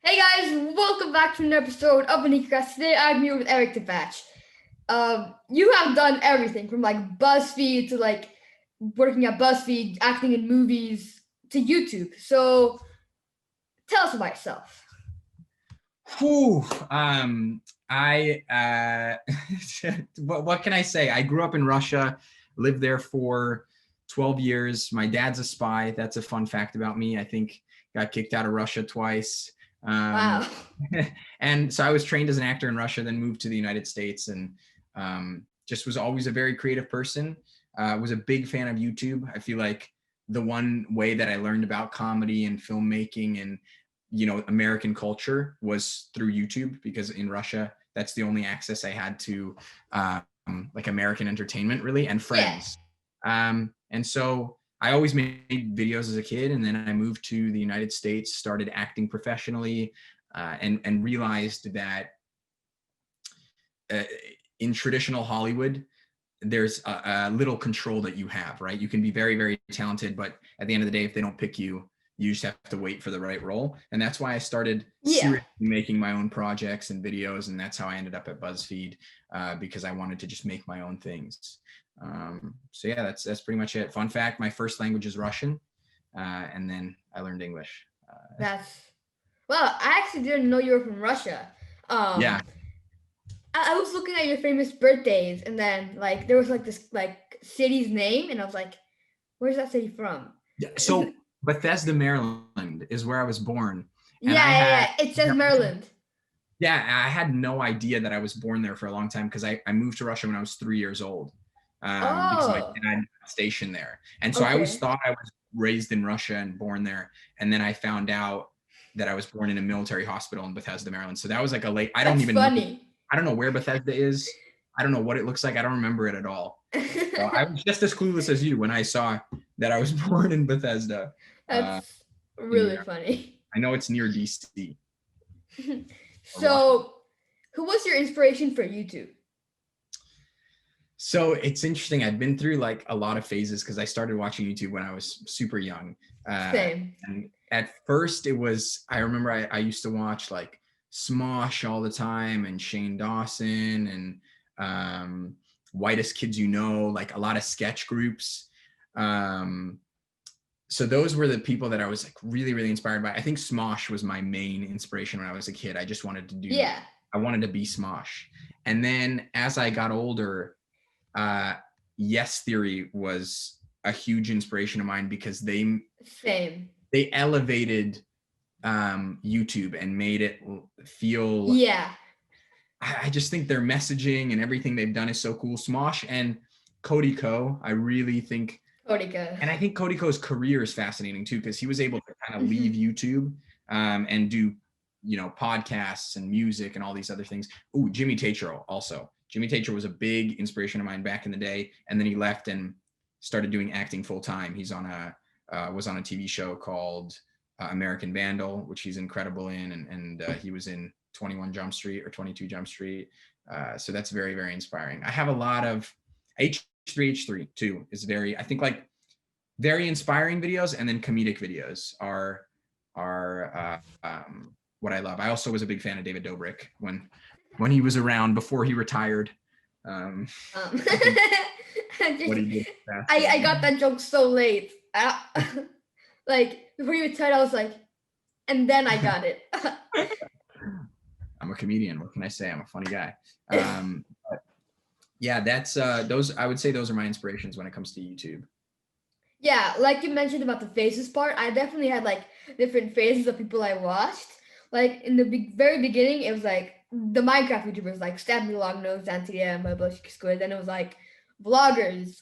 Hey guys, welcome back to another episode of the nicocast. Today I'm here with Eric Tabach. You have done everything from like BuzzFeed to like working at BuzzFeed, acting in movies to YouTube. So tell us about yourself. Whew, I what can I say? I grew up in Russia, lived there for 12 years. My dad's a spy. That's a fun fact about me. I think got kicked out of Russia twice. Wow. And so I was trained as an actor in Russia, then moved to the United States, and just was always a very creative person. Was a big fan of YouTube. I feel like the one way that I learned about comedy and filmmaking and American culture was through YouTube, because in Russia, that's the only access I had to like American entertainment, really, and friends. Yeah. And so I always made videos as a kid, and then I moved to the United States, started acting professionally, and realized that in traditional Hollywood, there's a little control that you have, right? You can be very, very talented, but at the end of the day, if they don't pick you, you just have to wait for the right role. And that's why I started seriously making my own projects and videos. And that's how I ended up at BuzzFeed, because I wanted to just make my own things. So yeah, that's pretty much it. Fun fact, my first language is Russian. And then I learned English. Well, I actually didn't know you were from Russia. Yeah. I was looking at your famous birthdays, and then like there was like this like city's name, and I was like, where's that city from? Yeah. So Bethesda, Maryland is where I was born. And yeah. It says Maryland. Yeah, I had no idea that I was born there for a long time, because I moved to Russia when I was 3 years old, because my dad was stationed there. And so I always thought I was raised in Russia and born there. And then I found out that I was born in a military hospital in Bethesda, Maryland. So that was like I don't know where Bethesda is. I don't know what it looks like. I don't remember it at all. So I was just as clueless as you when I saw that I was born in Bethesda. That's really funny. I know it's near DC. So, who was your inspiration for YouTube? So it's interesting. I've been through like a lot of phases, because I started watching YouTube when I was super young. Same. And at first it was, I remember I used to watch like SMOSH all the time, and Shane Dawson, and Whitest Kids You Know, like a lot of sketch groups. So those were the people that I was like really, really inspired by. I think SMOSH was my main inspiration when I was a kid. I just wanted to do, I wanted to be SMOSH. And then as I got older, Yes Theory was a huge inspiration of mine, because they elevated YouTube and made it feel, I just think their messaging and everything they've done is so cool. SMOSH and Cody Ko, I really think, and I think Cody Ko's career is fascinating too, because he was able to kind of leave YouTube and do podcasts and music and all these other things. Ooh, Jimmy Tatro also. Jimmy Tatro was a big inspiration of mine back in the day, and then he left and started doing acting full time. He's on was on a TV show called American Vandal, which he's incredible in, and he was in 21 Jump Street or 22 Jump Street. So that's very, very inspiring. I have a lot of H3H3 too is very, I think, like very inspiring videos, and then comedic videos are what I love. I also was a big fan of David Dobrik when he was around before he retired. What he did. I got that joke so late. Like before you retired, I was like, and then I got it. I'm a comedian. What can I say? I'm a funny guy. But yeah, that's those. I would say those are my inspirations when it comes to YouTube. Yeah, like you mentioned about the faces part, I definitely had like different phases of people I watched. Like in the very beginning, it was like the Minecraft YouTubers, like Stab Me Long Nose, DIDNT, My Bush Squid. Then it was like vloggers,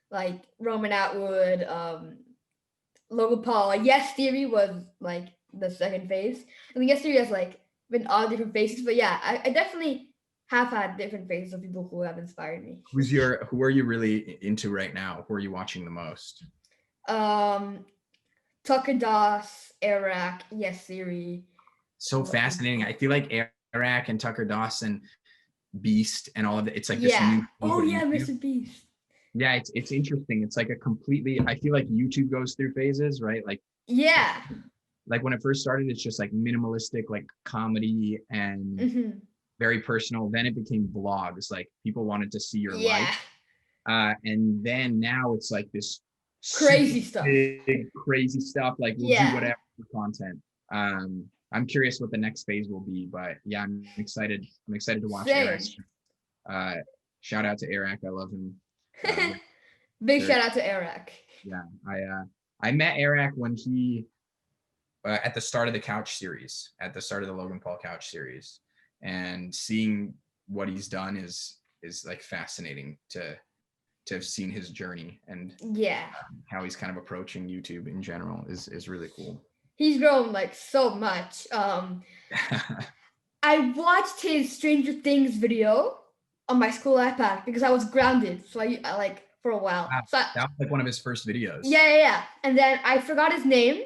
like Roman Atwood, Logan Paul. Yes Theory was like the second phase, and Yes Theory has like been all different phases. But yeah, I definitely have had different phases of people who have inspired me. Who are you really into right now? Who are you watching the most? Tucker Doss, AIRRACK, Yes Theory. So fascinating. I feel like AIRRACK and Tucker Dawson, Beast, and all of it. It's like this new. Oh yeah, Mr. Beast. Yeah, it's interesting. It's like a completely. I feel like YouTube goes through phases, right? Like like when it first started, it's just like minimalistic, like comedy and very personal. Then it became vlogs, like people wanted to see your life. And then now it's like this crazy stuff. Big, crazy stuff. Like we'll do whatever for content. I'm curious what the next phase will be, but yeah, I'm excited. I'm excited to watch AIRRACK. Shout out to AIRRACK. I love him. Big shout out to AIRRACK. Yeah, I met AIRRACK when he at the start of the Couch series, at the start of the Logan Paul Couch series, and seeing what he's done is like fascinating to have seen his journey and how he's kind of approaching YouTube in general is really cool. He's grown like so much. I watched his Stranger Things video on my school iPad because I was grounded, so I like for a while. Wow. So that was like one of his first videos. Yeah. And then I forgot his name,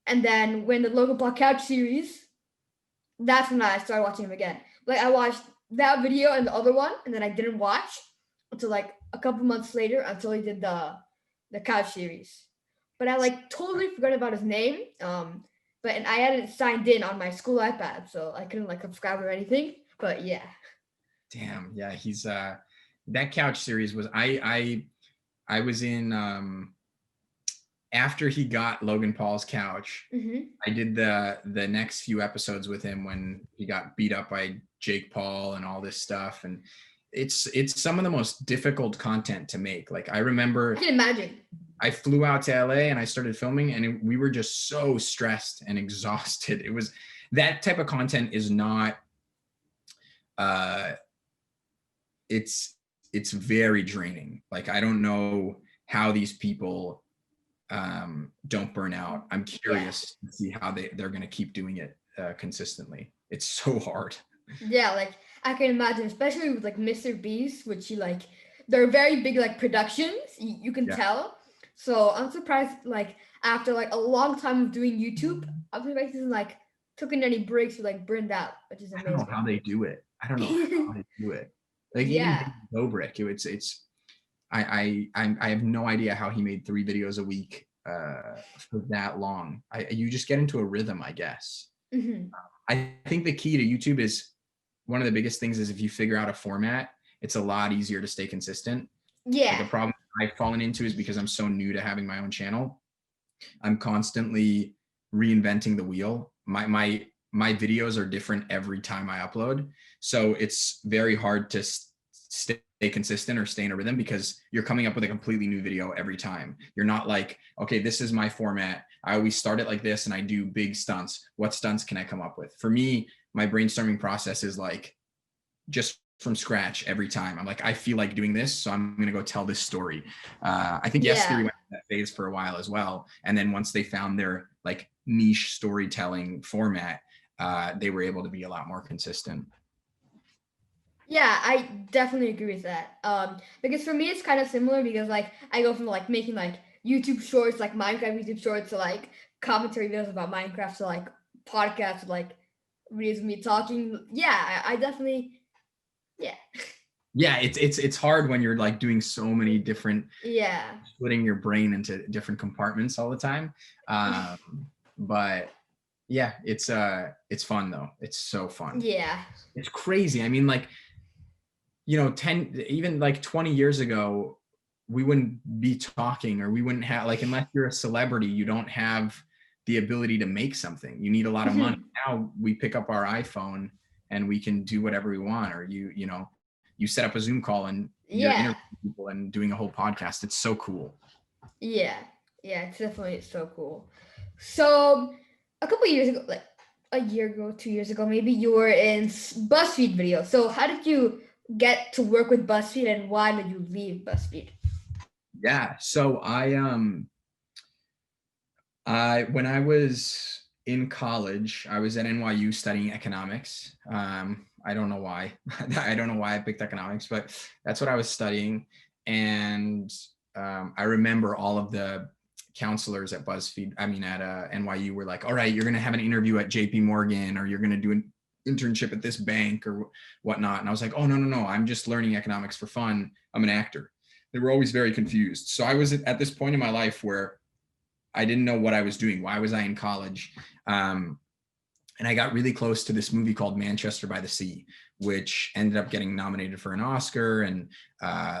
and then when the Logan Paul Couch series, that's when I started watching him again. Like I watched that video and the other one, and then I didn't watch until like a couple months later until he did the Couch series. But I like totally forgot about his name. But I hadn't signed in on my school iPad, so I couldn't like subscribe or anything. But yeah. Damn, yeah, he's that Couch series was I was in after he got Logan Paul's Couch. I did the next few episodes with him when he got beat up by Jake Paul and all this stuff, and it's some of the most difficult content to make. Like I remember, I can imagine. I flew out to LA and I started filming, and we were just so stressed and exhausted. It was that type of content is not. It's very draining. Like I don't know how these people don't burn out. I'm curious to see how they're going to keep doing it consistently. It's so hard. Yeah, like I can imagine, especially with like Mr. Beast, which they're very big like productions. You can tell. So I'm surprised, like after like a long time of doing YouTube, I'm surprised he hasn't like taken any breaks or like burned out, which is amazing. I don't know how they do it. Like even Dobrik, it's I have no idea how he made 3 videos a week for that long. You just get into a rhythm, I guess. I think the key to YouTube is one of the biggest things is if you figure out a format, it's a lot easier to stay consistent. Like the problem I've fallen into is because I'm so new to having my own channel. I'm constantly reinventing the wheel. My videos are different every time I upload. So it's very hard to stay consistent or stay in a rhythm because you're coming up with a completely new video every time. You're not like, okay, this is my format. I always start it like this and I do big stunts. What stunts can I come up with? For me, my brainstorming process is like just from scratch every time. I'm like, I feel like doing this, so I'm going to go tell this story. I think Yes Theory went through that phase for a while as well. And then once they found their like niche storytelling format, they were able to be a lot more consistent. Yeah, I definitely agree with that. Because for me, it's kind of similar because like I go from like making like YouTube shorts, like Minecraft YouTube shorts, to like commentary videos about Minecraft, to like podcasts, like videos of me talking. Yeah, I definitely. Yeah, it's hard when you're like doing so many different, splitting your brain into different compartments all the time. But yeah, it's fun though. It's so fun. Yeah, it's crazy. I mean, like, you know, 10, even like 20 years ago, we wouldn't be talking, or we wouldn't have, like, unless you're a celebrity, you don't have the ability to make something. You need a lot of money. Now we pick up our iPhone and we can do whatever we want, or you know, you set up a Zoom call and you're interviewing people and doing a whole podcast. It's so cool. Yeah, it's definitely so cool. So a couple of years ago, like a year ago, 2 years ago, maybe, you were in BuzzFeed video. So how did you get to work with BuzzFeed, and why did you leave BuzzFeed? Yeah, so when I was in college, I was at NYU studying economics. I don't know why. I don't know why I picked economics, but that's what I was studying. And I remember all of the counselors at BuzzFeed, at NYU, were like, all right, you're going to have an interview at JP Morgan, or you're going to do an internship at this bank or whatnot. And I was like, oh, no, I'm just learning economics for fun. I'm an actor. They were always very confused. So I was at this point in my life where I didn't know what I was doing. Why was I in college? And I got really close to this movie called Manchester by the Sea, which ended up getting nominated for an Oscar. And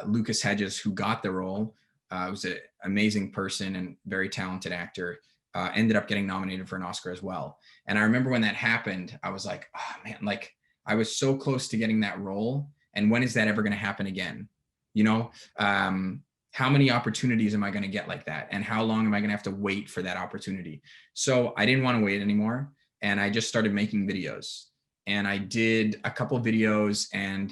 Lucas Hedges, who got the role, was an amazing person and very talented actor, ended up getting nominated for an Oscar as well. And I remember when that happened, I was like, oh man, like I was so close to getting that role. And when is that ever going to happen again? You know, how many opportunities am I going to get like that? And how long am I going to have to wait for that opportunity? So I didn't want to wait anymore. And I just started making videos. And I did a couple of videos, and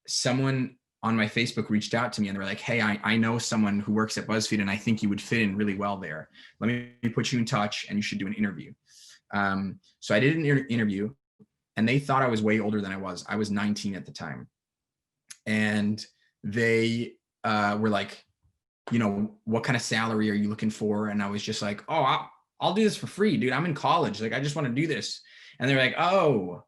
someone on my Facebook reached out to me and they were like, hey, I know someone who works at BuzzFeed and I think you would fit in really well there. Let me put you in touch and you should do an interview. So I did an interview, and they thought I was way older than I was. I was 19 at the time. And they were like, you know, what kind of salary are you looking for? And I was just like, oh, I'll do this for free, dude. I'm in college. Like, I just want to do this. And they're like, oh,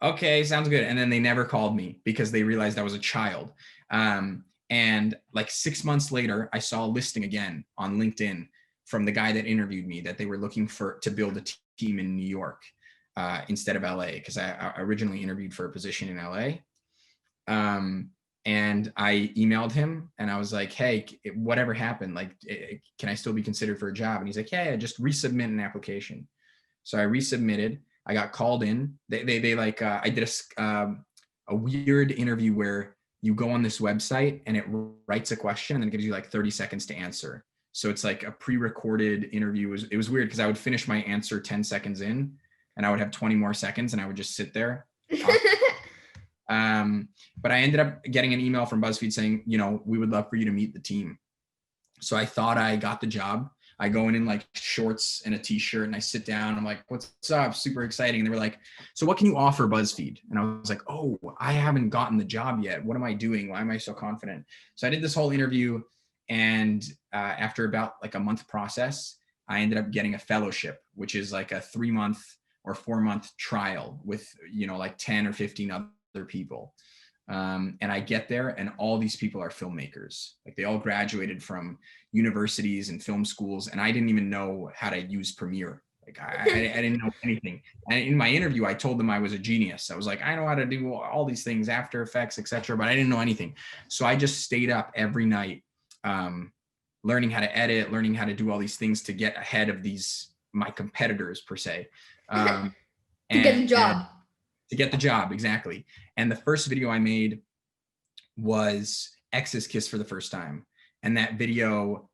okay, sounds good. And then they never called me because they realized I was a child. And like 6 months later, I saw a listing again on LinkedIn from the guy that interviewed me that they were looking to build a team in New York instead of LA, because I originally interviewed for a position in LA. And I emailed him and I was like, hey, whatever happened, like, can I still be considered for a job? And he's like, yeah, just resubmit an application. So I resubmitted. I got called in. They like, I did a weird interview where you go on this website and it writes a question and then it gives you like 30 seconds to answer. So it's like a pre-recorded interview. It was weird because I would finish my answer 10 seconds in and I would have 20 more seconds and I would just sit there. But I ended up getting an email from BuzzFeed saying, you know, we would love for you to meet the team. So I thought I got the job. I go in like shorts and a t-shirt and I sit down. I'm like, what's up? Super exciting. And they were like, so what can you offer BuzzFeed? And I was like, oh, I haven't gotten the job yet. What am I doing? Why am I so confident? So I did this whole interview. And after about like a month process, I ended up getting a fellowship, which is like a 3-month or 4-month trial with, you know, like 10 or 15 other people. And I get there and all these people are filmmakers. Like they all graduated from universities and film schools. And I didn't even know how to use Premiere. Like I didn't know anything. And in my interview, I told them I was a genius. I was like, I know how to do all these things, After Effects, etc. But I didn't know anything. So I just stayed up every night, learning how to edit, learning how to do all these things to get ahead of my competitors per se. To get the job. To get the job, exactly. And the first video I made was X's Kiss for the First Time. And that video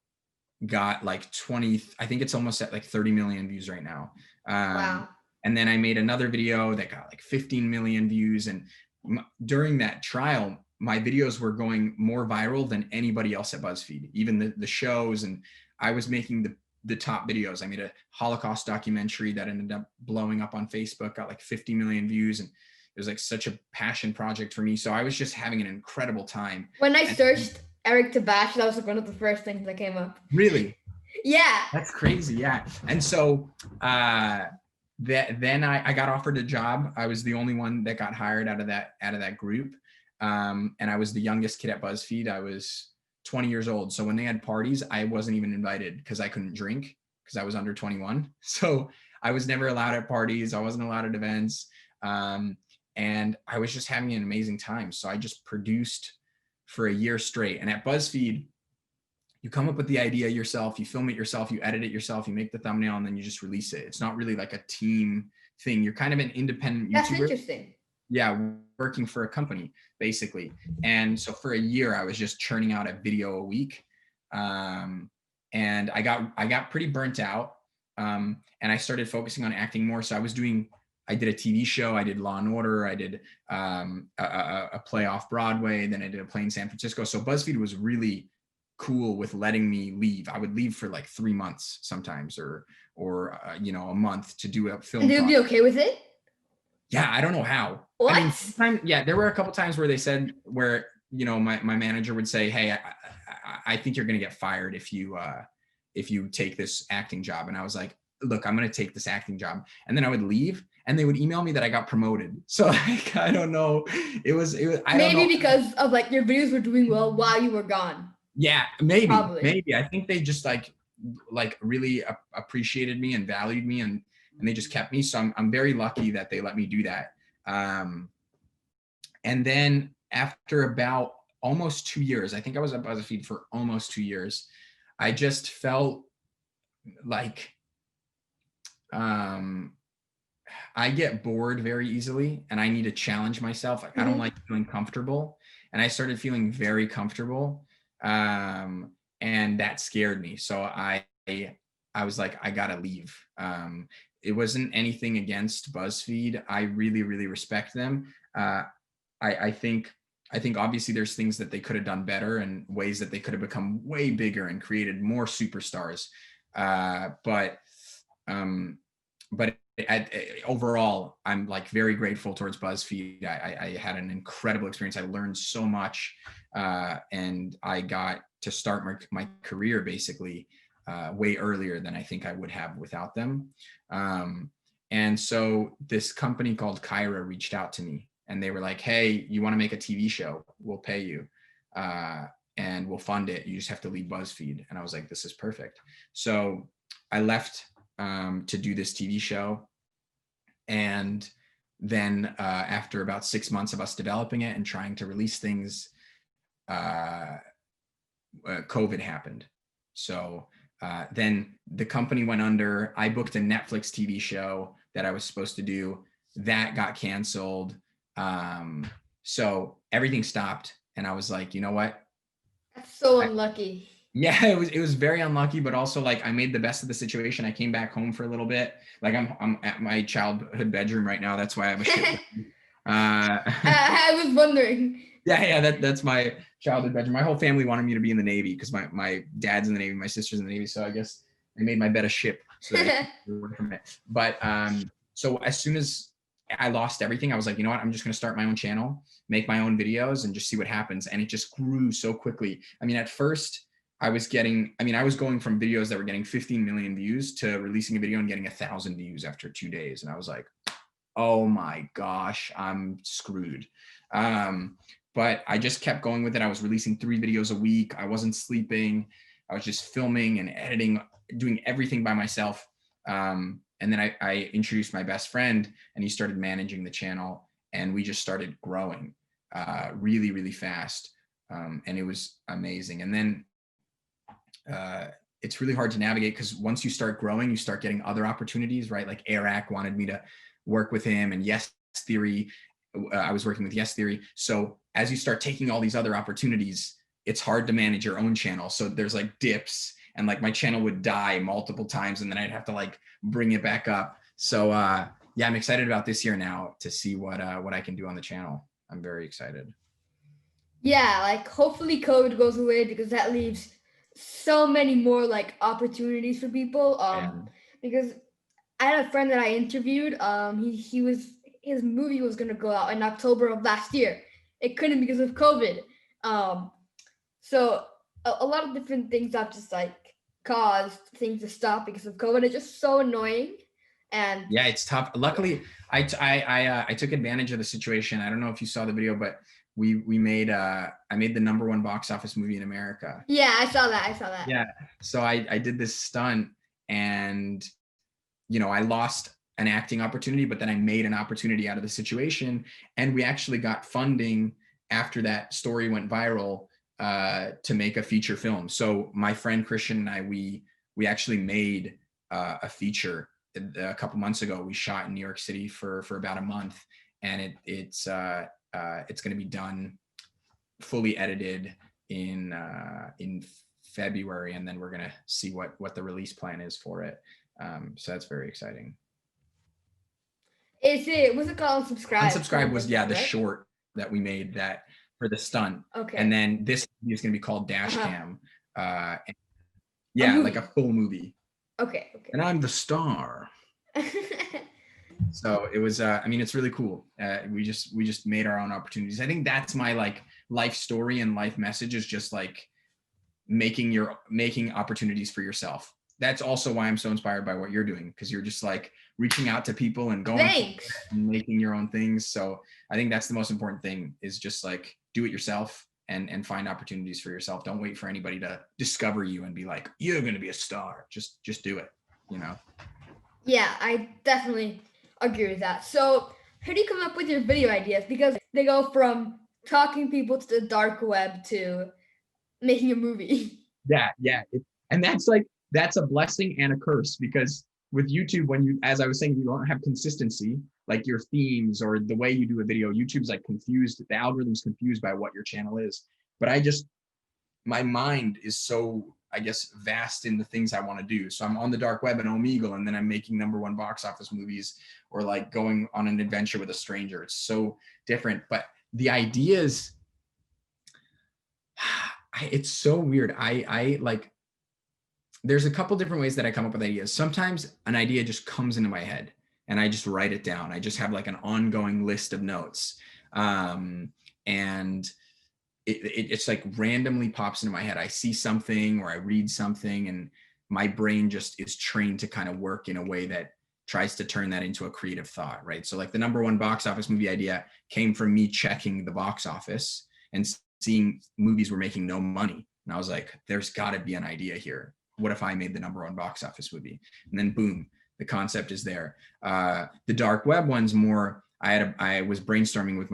got like I think it's almost at like 30 million views right now. Wow. And then I made another video that got like 15 million views. And during that trial, my videos were going more viral than anybody else at BuzzFeed, even the shows. And I was making the top videos. I made a Holocaust documentary that ended up blowing up on Facebook, got like 50 million views. And it was like such a passion project for me. So I was just having an incredible time. When I searched Eric Tabach, that was like one of the first things that came up. Really? Yeah. That's crazy. Yeah. And so then I got offered a job. I was the only one that got hired out of that group. And I was the youngest kid at BuzzFeed. I was 20 years old. So when they had parties, I wasn't even invited because I couldn't drink because I was under 21. So I was never allowed at parties. I wasn't allowed at events. And I was just having an amazing time. So I just produced for a year straight. And at BuzzFeed, you come up with the idea yourself, you film it yourself, you edit it yourself, you make the thumbnail, and then you just release it. It's not really like a team thing. You're kind of an independent YouTuber. That's interesting. Yeah, working for a company, basically. And so for a year, I was just churning out a video a week. And I got pretty burnt out. And I started focusing on acting more. So I did a TV show, I did Law and Order, I did a play off Broadway, then I did a play in San Francisco. So BuzzFeed was really cool with letting me leave. I would leave for like 3 months sometimes, or you know, a month to do a film. And they'd be okay with it? Yeah, I don't know how. What? I mean, there were a couple times where they said, where, you know, my manager would say, hey, I think you're going to get fired if you take this acting job. And I was like, look, I'm going to take this acting job. And then I would leave and they would email me that I got promoted. So like, I don't know. It was, I don't know. Because of like your videos were doing well while you were gone. Yeah, maybe. I think they just like, like really appreciated me and valued me, and they just kept me. So I'm very lucky that they let me do that. And then after about almost 2 years, I think I was at BuzzFeed for almost 2 years, I just felt like I get bored very easily and I need to challenge myself. Like, I don't like feeling comfortable. And I started feeling very comfortable. And that scared me. So I was like, I gotta leave. It wasn't anything against BuzzFeed. I really, really respect them. I think obviously there's things that they could have done better and ways that they could have become way bigger and created more superstars. But overall, I'm like very grateful towards BuzzFeed. I had an incredible experience. I learned so much, and I got to start my career basically way earlier than I think I would have without them. And so this company called Kyra reached out to me, and they were like, "Hey, you want to make a TV show? We'll pay you, and we'll fund it. You just have to leave BuzzFeed." And I was like, "This is perfect." So I left to do this TV show. And then after about 6 months of us developing it and trying to release things, COVID happened. So then the company went under. I booked a Netflix TV show that I was supposed to do. That got canceled. So everything stopped. And I was like, you know what? That's so unlucky. Yeah, it was very unlucky, but also like I made the best of the situation. I came back home for a little bit. Like I'm at my childhood bedroom right now. That's why I have a shit. I was wondering. Yeah, that's my childhood bedroom. My whole family wanted me to be in the Navy because my dad's in the Navy, my sister's in the Navy. So I guess they made my bed a ship so that I could work from it. But so as soon as I lost everything, I was like, you know what? I'm just going to start my own channel, make my own videos, and just see what happens. And it just grew so quickly. I mean, at first, I was going from videos that were getting 15 million views to releasing a video and getting 1,000 views after 2 days. And I was like, oh my gosh, I'm screwed. But I just kept going with it. I was releasing 3 videos a week. I wasn't sleeping. I was just filming and editing, doing everything by myself. And then I introduced my best friend, and he started managing the channel, and we just started growing really, really fast. And it was amazing. And then it's really hard to navigate because once you start growing, you start getting other opportunities, right? Like AIRRACK wanted me to work with him, and Yes Theory, I was working with Yes Theory. So as you start taking all these other opportunities, it's hard to manage your own channel. So there's like dips, and like my channel would die multiple times, and then I'd have to like bring it back up. So yeah, I'm excited about this year now to see what I can do on the channel. I'm very excited. Yeah, like hopefully COVID goes away, because that leaves so many more like opportunities for people. Because I had a friend that I interviewed. His movie was gonna go out in October of last year. It couldn't because of COVID. So a lot of different things have just like caused things to stop because of COVID. It's just so annoying. And yeah, it's tough. Luckily, I took advantage of the situation. I don't know if you saw the video, but I made the #1 box office movie in America. Yeah, I saw that. Yeah. So I did this stunt, and you know, I lost an acting opportunity, but then I made an opportunity out of the situation, and we actually got funding after that story went viral to make a feature film. So my friend Christian and I, we actually made a feature a couple months ago. We shot in New York City for about a month, and it's going to be done fully edited in February, and then we're going to see what the release plan is for it. So that's very exciting. Was it called Unsubscribe? Unsubscribe was the short that we made that for the stunt. Okay. And then this is going to be called Dashcam. Yeah, like a full movie. Okay. And I'm the star. So it was, I mean, it's really cool. We just made our own opportunities. I think that's my like life story and life message, is just like making opportunities for yourself. That's also why I'm so inspired by what you're doing, because you're just like reaching out to people and going and making your own things. So I think that's the most important thing, is just like do it yourself and find opportunities for yourself. Don't wait for anybody to discover you and be like, you're going to be a star. Just do it, you know? Yeah, I definitely agree with that. So how do you come up with your video ideas? Because they go from talking people to the dark web to making a movie. Yeah. And that's a blessing and a curse, because with YouTube, when you, as I was saying, you don't have consistency, like your themes or the way you do a video, YouTube's like confused. The algorithm's confused by what your channel is. But my mind is so, I guess, vast in the things I want to do. So I'm on the dark web and Omegle, and then I'm making #1 box office movies, or like going on an adventure with a stranger. It's so different. But the ideas, it's so weird. I like, there's a couple different ways that I come up with ideas. Sometimes an idea just comes into my head and I just write it down. I just have like an ongoing list of notes. And it's like randomly pops into my head. I see something or I read something, and my brain just is trained to kind of work in a way that tries to turn that into a creative thought, right? So like the #1 box office movie idea came from me checking the box office and seeing movies were making no money. And I was like, there's gotta be an idea here. What if I made the #1 box office movie? And then boom, the concept is there. The dark web one's more, I was brainstorming with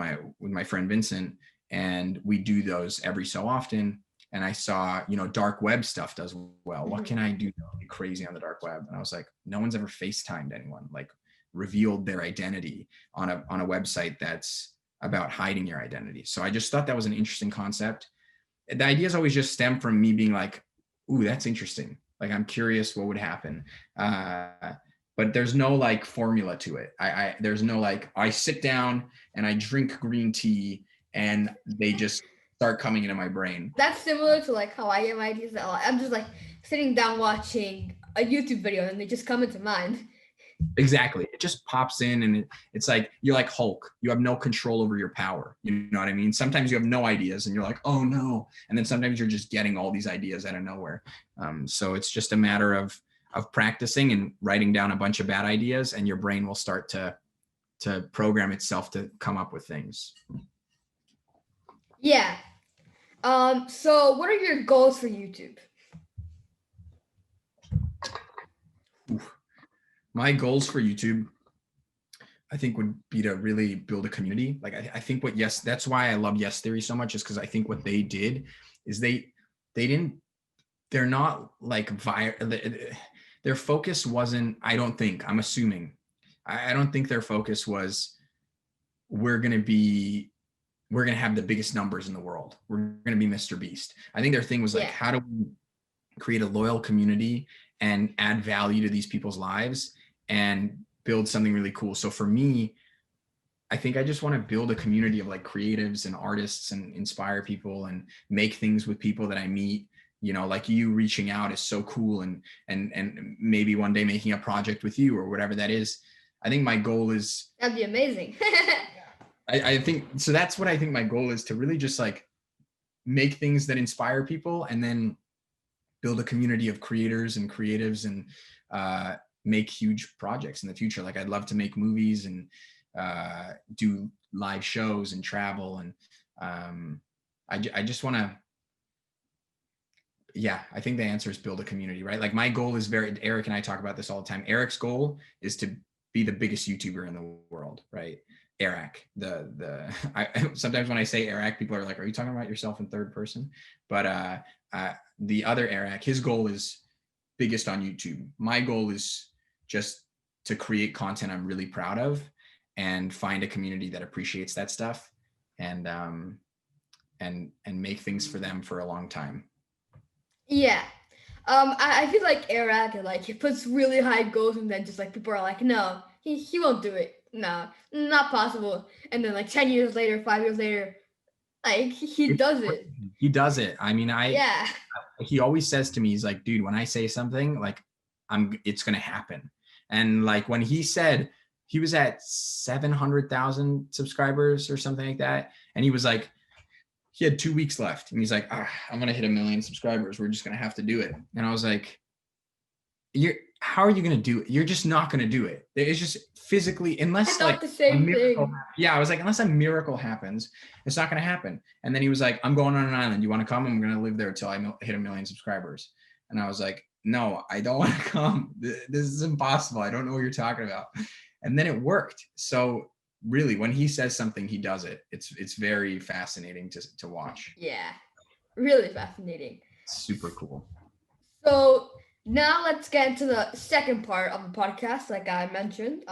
my friend Vincent, and we do those every so often. And I saw, dark web stuff does well. What can I do crazy on the dark web? And I was like, no one's ever FaceTimed anyone, like revealed their identity on a website that's about hiding your identity. So I just thought that was an interesting concept. The ideas always just stem from me being like, ooh, that's interesting. Like, I'm curious what would happen. But there's no like formula to it. There's no like, I sit down and I drink green tea and they just start coming into my brain. That's similar to like how I get my ideas. I'm just like sitting down watching a YouTube video and they just come into mind. Exactly. It just pops in, and it's like, you're like Hulk. You have no control over your power. You know what I mean? Sometimes you have no ideas and you're like, oh no. And then sometimes you're just getting all these ideas out of nowhere. So it's just a matter of practicing and writing down a bunch of bad ideas, and your brain will start to program itself to come up with things. Yeah. So what are your goals for YouTube? My goals for YouTube, I think, would be to really build a community. Like I think that's why I love Yes Theory so much, is because I think what they did is they're not like their focus wasn't, I'm assuming, I don't think their focus was, we're going to have the biggest numbers in the world. We're going to be Mr. Beast. I think their thing was like, how do we create a loyal community and add value to these people's lives and build something really cool. So for me, I think I just want to build a community of like creatives and artists and inspire people and make things with people that I meet. Like you reaching out is so cool, and maybe one day making a project with you or whatever that is. I think my goal is, that'd be amazing. I think so. That's what I think my goal is, to really just like make things that inspire people, and then build a community of creators and creatives, and make huge projects in the future. Like I'd love to make movies and do live shows and travel. And I just want to, I think the answer is build a community, right? Like my goal is Eric and I talk about this all the time. Eric's goal is to be the biggest YouTuber in the world, right? AIRRACK. Sometimes when I say AIRRACK, people are like, are you talking about yourself in third person? But the other AIRRACK, his goal is biggest on YouTube. My goal is just to create content I'm really proud of, and find a community that appreciates that stuff, and make things for them for a long time. Yeah. I feel like AIRRACK, like, he puts really high goals, and then just like people are like, no, he won't do it. No, not possible. And then like 10 years later, 5 years later, like he does it. He does it. I mean, he always says to me, he's like, dude, when I say something, like it's going to happen. And like when he said he was at 700,000 subscribers or something like that, and he was like, he had 2 weeks left, and he's like, I'm going to hit 1 million subscribers. We're just going to have to do it. And I was like, how are you going to do it? You're just not going to do it. It's just physically, unless it's like not the same a miracle. thing. Yeah, I was like, unless a miracle happens, it's not going to happen. And then he was like, I'm going on an island. You want to come? I'm going to live there until I hit 1 million subscribers. And I was like, no, I don't want to come. This is impossible. I don't know what you're talking about. And then it worked. So really, when he says something, he does it. It's very fascinating to watch. Yeah, really fascinating. Super cool. So now let's get into the second part of the podcast, like I mentioned.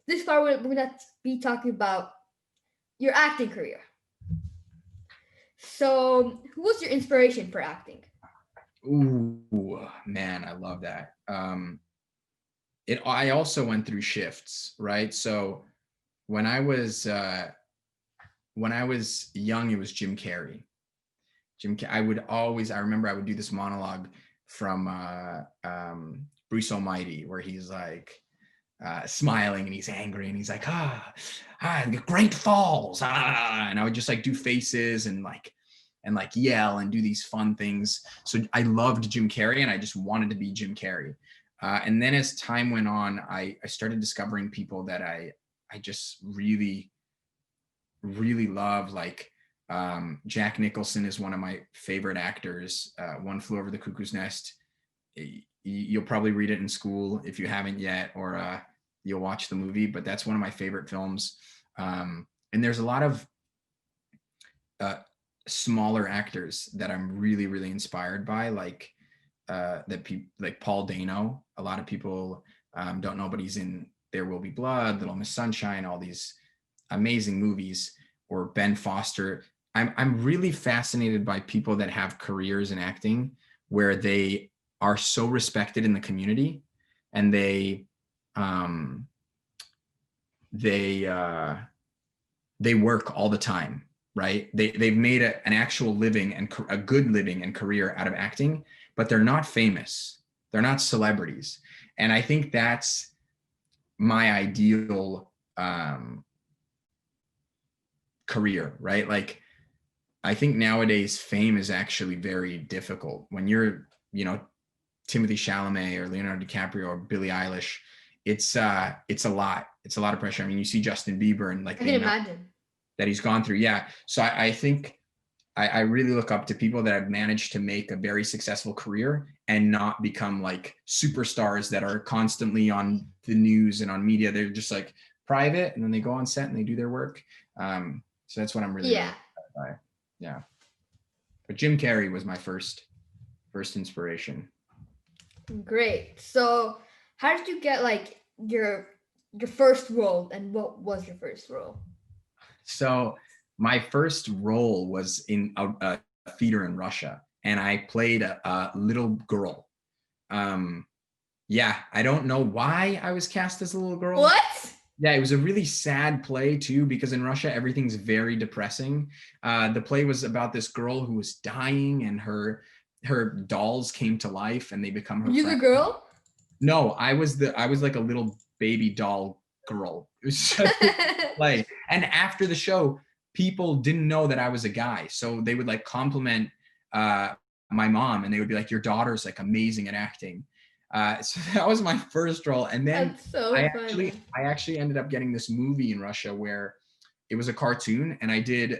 This part we're gonna be talking about your acting career. So, who was your inspiration for acting? Ooh, man, I love that. I also went through shifts, right? So when I was young, it was Jim Carrey. I remember I would do this monologue from Bruce Almighty, where he's like smiling and he's angry and he's like, great falls, and I would just like do faces and like yell and do these fun things. So I loved Jim Carrey and I just wanted to be Jim Carrey. And then as time went on, I started discovering people that I just really, really love. Like Jack Nicholson is one of my favorite actors. One Flew Over the Cuckoo's Nest. You'll probably read it in school if you haven't yet, or you'll watch the movie, but that's one of my favorite films. And there's a lot of smaller actors that I'm really, really inspired by, like like Paul Dano. A lot of people don't know, but he's in There Will Be Blood, Little Miss Sunshine, all these amazing movies. Or Ben Foster. I'm really fascinated by people that have careers in acting where they are so respected in the community, and they work all the time, right? They've made an actual living and a good living and career out of acting, but they're not famous. They're not celebrities. And I think that's my ideal career, right? Like, I think nowadays fame is actually very difficult. When you're, Timothée Chalamet or Leonardo DiCaprio or Billie Eilish, it's a lot. It's a lot of pressure. I mean, you see Justin Bieber and like I can imagine that he's gone through. Yeah. So I think I really look up to people that have managed to make a very successful career and not become like superstars that are constantly on the news and on media. They're just like private, and then they go on set and they do their work. So that's what I'm really inspired by. Yeah. But Jim Carrey was my first inspiration. Great. So how did you get like your first role, and what was your first role? So my first role was in a theater in Russia, and I played a little girl. Yeah, I don't know why I was cast as a little girl. What? Yeah, it was a really sad play too, because in Russia, everything's very depressing. The play was about this girl who was dying, and her dolls came to life and they become her friends. You the girl? No, I was like a little baby doll girl. It was such a play. And after the show, people didn't know that I was a guy. So they would like compliment my mom, and they would be like, your daughter's like amazing at acting. So that was my first role. And then I actually ended up getting this movie in Russia where it was a cartoon, and I did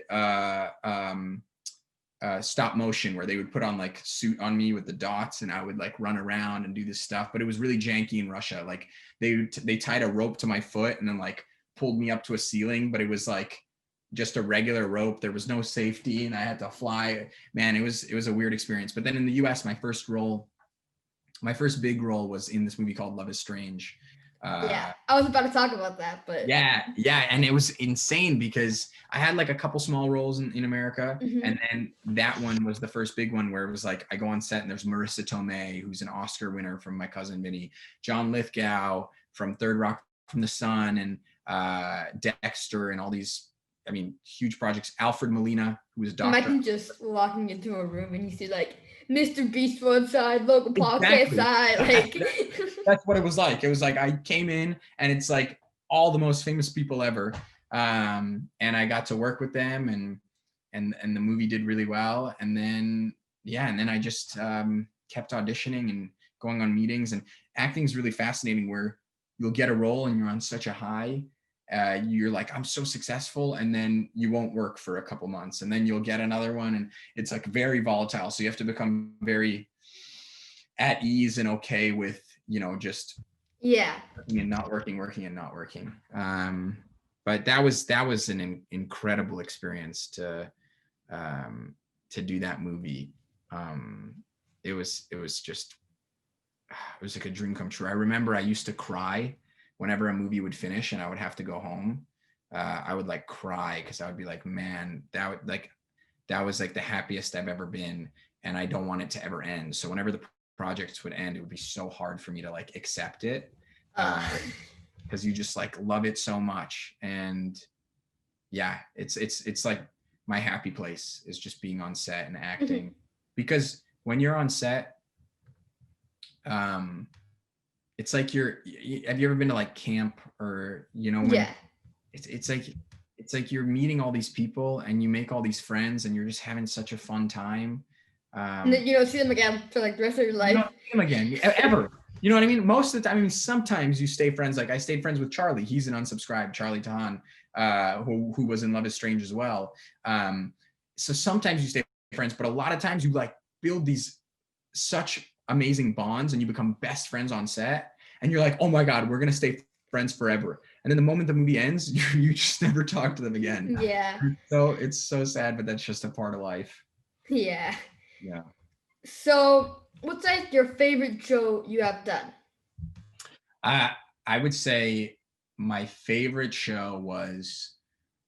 stop motion, where they would put on like suit on me with the dots, and I would like run around and do this stuff. But it was really janky in Russia. Like they tied a rope to my foot and then like pulled me up to a ceiling, but it was like just a regular rope. There was no safety, and I had to fly. Man, it was a weird experience. But then in the US, my first big role was in this movie called Love is Strange. Yeah, I was about to talk about that, but yeah, and it was insane because I had like a couple small roles in America, and then that one was the first big one where it was like I go on set and there's Marissa Tomei, who's an Oscar winner from My Cousin Vinny, John Lithgow from Third Rock from the Sun, and Dexter, and all these, I mean, huge projects. Alfred Molina, who was a doctor. Imagine just walking into a room and you see like Mr. Beast one side, Logan Podcast side, like that's what it was like. It was like I came in and it's like all the most famous people ever, and I got to work with them, and the movie did really well. And then I just kept auditioning and going on meetings, and acting is really fascinating where you'll get a role and you're on such a high. You're like, I'm so successful, and then you won't work for a couple months, and then you'll get another one, and it's like very volatile. So you have to become very at ease and okay with, you know, just working and not working, working and not working. But that was an incredible experience to do that movie. It was just, it was like a dream come true. I remember I used to cry whenever a movie would finish and I would have to go home. I would like cry because I would be like, man, that was like the happiest I've ever been, and I don't want it to ever end. So whenever the projects would end, it would be so hard for me to like accept it, because you just like love it so much. And yeah, it's like my happy place is just being on set and acting. Because when you're on set, it's like have you ever been to like camp, or, you know, when it's like you're meeting all these people and you make all these friends and you're just having such a fun time. And then you don't see them again for like the rest of your life. You don't see them again ever. You know what I mean? Most of the time, I mean, sometimes you stay friends. Like I stayed friends with Charlie. He's an unsubscribed, Charlie Tahan, who was in Love is Strange as well. So sometimes you stay friends, but a lot of times you like build these such amazing bonds and you become best friends on set, and you're like, oh my God, we're gonna stay friends forever. And then the moment the movie ends, you just never talk to them again. Yeah. So it's so sad, but that's just a part of life. Yeah. Yeah. So what's like your favorite show you have done? I would say my favorite show was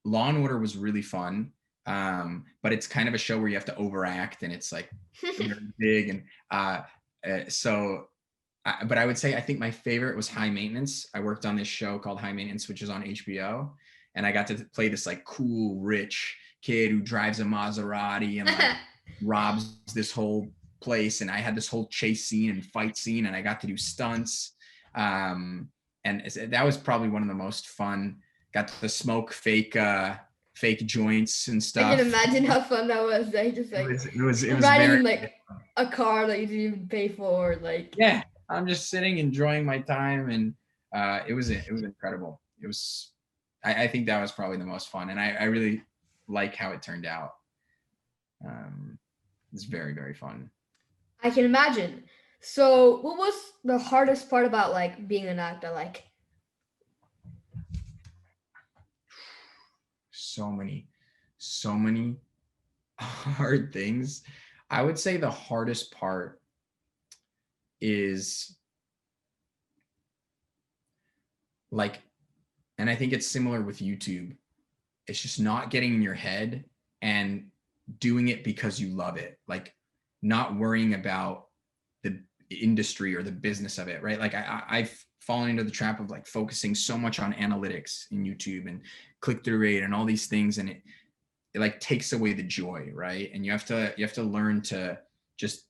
Law and Order. Was really fun. But it's kind of a show where you have to overact, and it's like very big. And but I would say I think my favorite was High Maintenance. I worked on this show called High Maintenance, which is on HBO, and I got to play this like cool, rich kid who drives a Maserati and like robs this whole place. And I had this whole chase scene and fight scene, and I got to do stunts. And that was probably one of the most fun. Got to smoke fake joints and stuff. I can imagine how fun that was. Like just like it was riding very, in like a car that you didn't even pay for. Like yeah, I'm just sitting enjoying my time, and it was incredible. It was, I think that was probably the most fun, and I really like how it turned out. It's very, very fun. I can imagine. So what was the hardest part about like being an actor? Like so many hard things. I would say the hardest part is like, and I think it's similar with YouTube, it's just not getting in your head and doing it because you love it. Like not worrying about the industry or the business of it, right? Like I've fallen into the trap of like focusing so much on analytics in YouTube and click-through rate and all these things, and it like takes away the joy, right? And you have to learn to just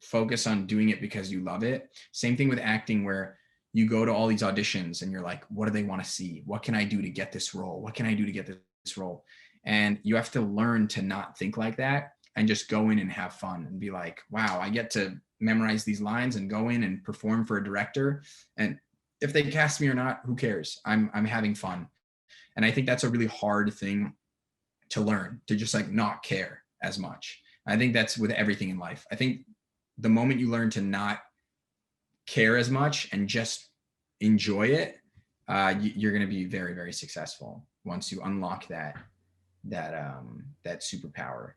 focus on doing it because you love it. Same thing with acting, where you go to all these auditions and you're like, what do they want to see? What can I do to get this role? What can I do to get this role? And you have to learn to not think like that and just go in and have fun and be like, wow, I get to memorize these lines and go in and perform for a director. And if they cast me or not, who cares? I'm having fun. And I think that's a really hard thing to learn, to just like not care as much. I think that's with everything in life. I think the moment you learn to not care as much and just enjoy it, you're going to be very, very successful once you unlock that superpower.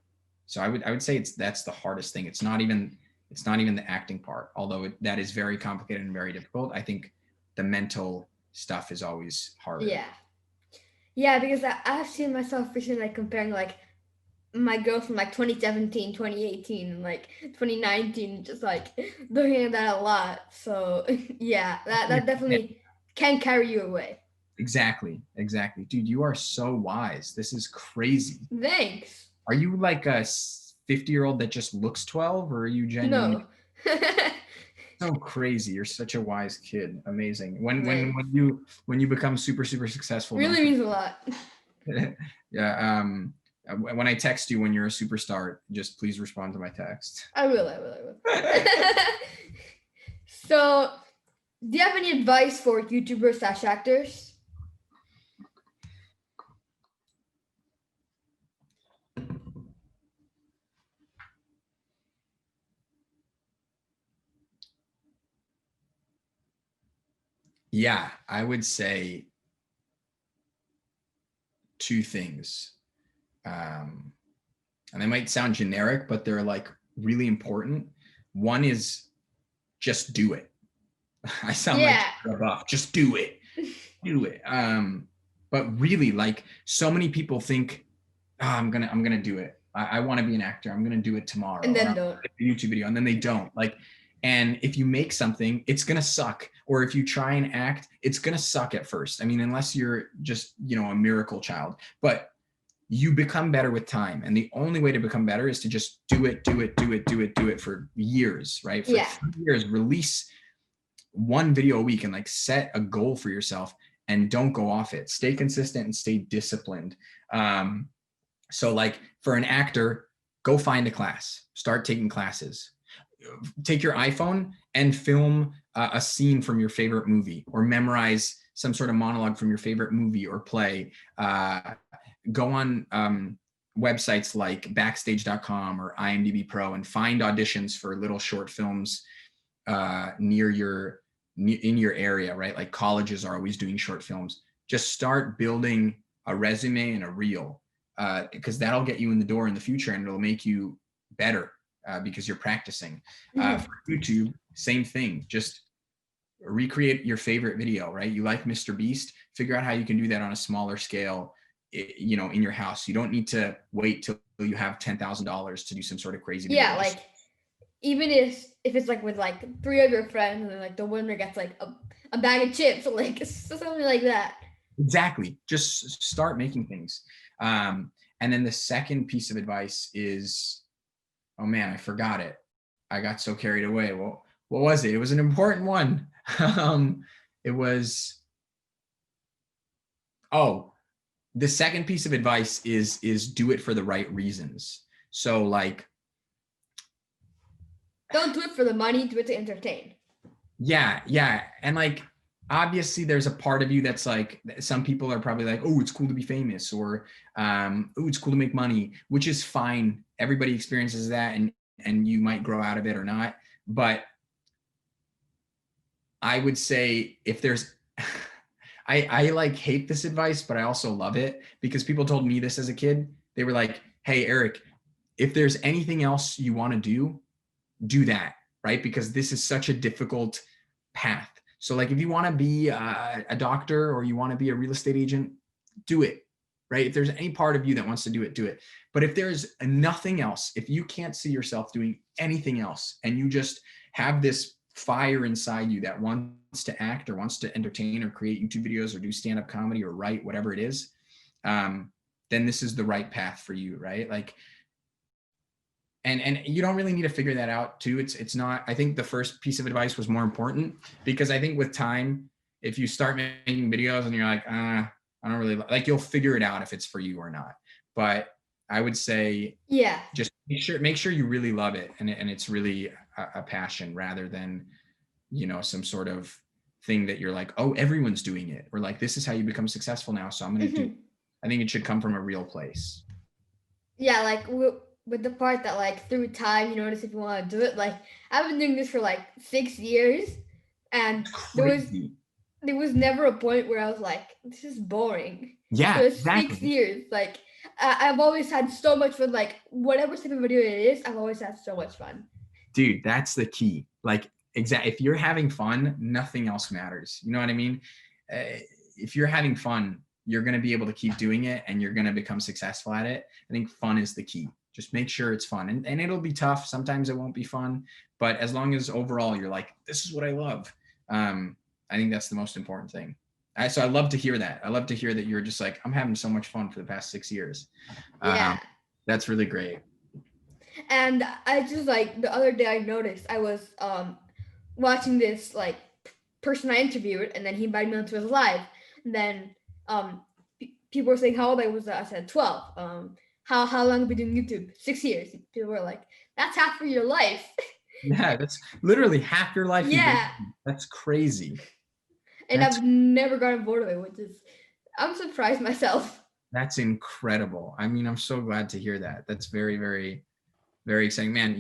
So I would say that's the hardest thing. It's not even the acting part, although that is very complicated and very difficult. I think the mental stuff is always harder. Yeah, because I've seen myself recently like comparing like my girls from like 2017, 2018, and like 2019, just like looking at that a lot. So yeah, that definitely can carry you away. Exactly. Dude, you are so wise. This is crazy. Thanks. Are you like a 50-year-old that just looks 12, or are you genuinely? No. So crazy. You're such a wise kid. Amazing. When you become super, super successful. Really means a lot. Yeah. When I text you when you're a superstar, just please respond to my text. I will. So, do you have any advice for YouTubers/actors? Yeah, I would say two things. And they might sound generic, but they're like really important. One is just do it. I sound like a buff. Just do it. Do it. But really, like, so many people think, oh, I'm gonna do it. I want to be an actor. I'm gonna do it tomorrow. And then don't. A YouTube video, and then they don't. Like, and if you make something, it's gonna suck. Or if you try and act, it's gonna suck at first. I mean, unless you're just, a miracle child. But you become better with time. And the only way to become better is to just do it for years, right? For 3 years, release one video a week and like set a goal for yourself and don't go off it. Stay consistent and stay disciplined. So like for an actor, go find a class, start taking classes. Take your iPhone and film a scene from your favorite movie, or memorize some sort of monologue from your favorite movie or play. Go on websites like backstage.com or IMDb Pro and find auditions for little short films in your area, right? Like colleges are always doing short films. Just start building a resume and a reel, because that'll get you in the door in the future, and it'll make you better because you're practicing. For YouTube, same thing. Just recreate your favorite video, right? You like Mr. Beast, figure out how you can do that on a smaller scale, in your house. You don't need to wait till you have $10,000 to do some sort of crazy video. Yeah, like even if it's like with like 3 of your friends, and then like the winner gets like a bag of chips, or like something like that. Exactly. Just start making things. And then the second piece of advice is, oh man, I forgot it. I got so carried away. Well, what was it? It was an important one. It was, the second piece of advice is do it for the right reasons. So like, don't do it for the money, do it to entertain. Yeah. And like, obviously there's a part of you that's like, some people are probably like, oh, it's cool to be famous, or oh, it's cool to make money, which is fine. Everybody experiences that, and you might grow out of it or not. But I would say if there's, I like hate this advice, but I also love it, because people told me this as a kid. They were like, hey, Eric, if there's anything else you want to do that, right? Because this is such a difficult path. So like, if you want to be a doctor, or you want to be a real estate agent, do it, right? If there's any part of you that wants to do it, do it. But if there's nothing else, if you can't see yourself doing anything else, and you just have this fire inside you that wants to act, or wants to entertain, or create YouTube videos, or do stand-up comedy, or write, whatever it is, then this is the right path for you, right? Like, and you don't really need to figure that out too. It's not, I think the first piece of advice was more important, because I think with time, if you start making videos and you're like, I don't really like, you'll figure it out if it's for you or not. But I would say, just make sure you really love it, and it's really a passion, rather than, some sort of thing that you're like, oh, everyone's doing it, or like, this is how you become successful now, so I'm going to do it. I think it should come from a real place. Yeah, like with the part that like through time you notice if you want to do it. Like, I've been doing this for like 6 years, and there was never a point where I was like, this is boring. Yeah, so exactly. 6 years. Like, I've always had so much fun. Like, whatever type of video it is, I've always had so much fun. Dude, that's the key. Like, if you're having fun, nothing else matters. You know what I mean? If you're having fun, you're going to be able to keep doing it, and you're going to become successful at it. I think fun is the key. Just make sure it's fun, and it'll be tough. Sometimes it won't be fun, but as long as overall you're like, this is what I love. I think that's the most important thing. So I love to hear that. I love to hear that you're just like, I'm having so much fun for the past 6 years. Yeah. That's really great. And I just like, the other day I noticed I was watching this like person I interviewed, and then he invited me onto his live. And then people were saying how old I was. I said 12. How long have you been doing YouTube? 6 years. People were like, that's half of your life. Yeah, that's literally half your life. Yeah. That's crazy. And I've never gotten bored of it, which is, I'm surprised myself. That's incredible. I mean, I'm so glad to hear that. That's very, very, very exciting, man.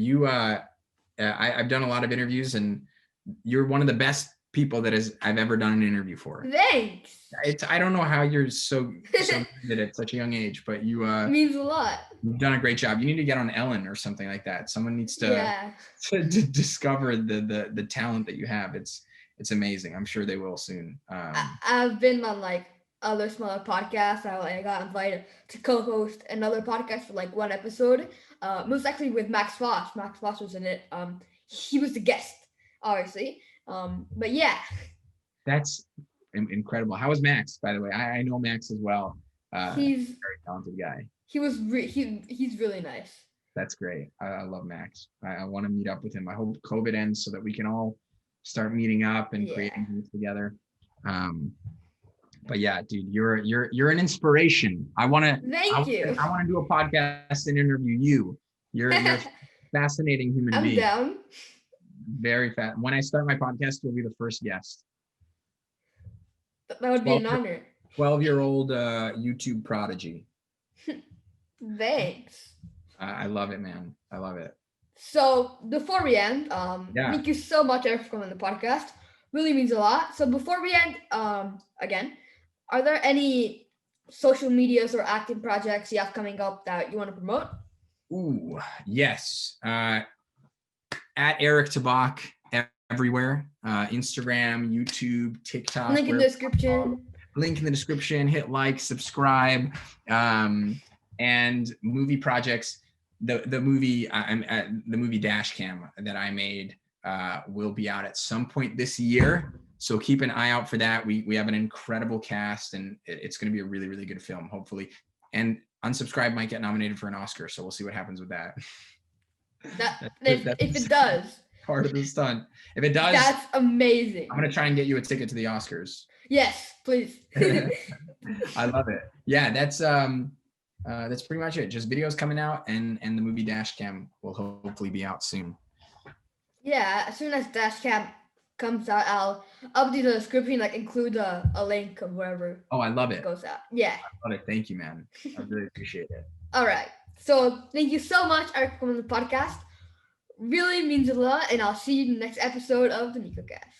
I've done a lot of interviews, and you're one of the best people I've ever done an interview for. Thanks. I don't know how you're so good at such a young age, but you means a lot. You've done a great job. You need to get on Ellen or something like that. Someone needs to discover the talent that you have. It's amazing. I'm sure they will soon. I've been on like other smaller podcasts. I got invited to co-host another podcast for like one episode. It was actually with Max Foss. Max Foss was in it. He was the guest, obviously. But yeah. That's incredible. How is Max, by the way? I know Max as well. He's a very talented guy. He's really nice. That's great. I love Max. I want to meet up with him. I hope COVID ends so that we can all start meeting up and creating things together. But yeah, dude, you're an inspiration. I want to do a podcast and interview you. You're a fascinating human being. I'm down. Very fast. When I start my podcast, you'll be the first guest. That would be an honor. 12-year-old YouTube prodigy. Thanks. I love it, man. I love it. So before we end, thank you so much, Eric, for coming on the podcast. Really means a lot. So before we end, again, are there any social medias or acting projects you have coming up that you want to promote? Ooh, yes. At Eric Tabach everywhere. Instagram, YouTube, TikTok. Link in the description. Link in the description. Hit like, subscribe, and movie projects. The movie Dashcam that I made will be out at some point this year. So keep an eye out for that. We have an incredible cast, and it's going to be a really, really good film, hopefully. And Unsubscribe might get nominated for an Oscar, so we'll see what happens with that. If it does. Part of the stunt. If it does, that's amazing. I'm gonna try and get you a ticket to the Oscars. Yes, please. I love it. Yeah, that's pretty much it. Just videos coming out, and the movie Dashcam will hopefully be out soon. Yeah, as soon as Dashcam comes out, I'll update the description, like include a link of wherever. Oh, I love it. Goes out. Yeah. I love it. Thank you, man. I really appreciate it. All right. So thank you so much, Eric, for coming on the podcast. Really means a lot, and I'll see you in the next episode of the nicocast.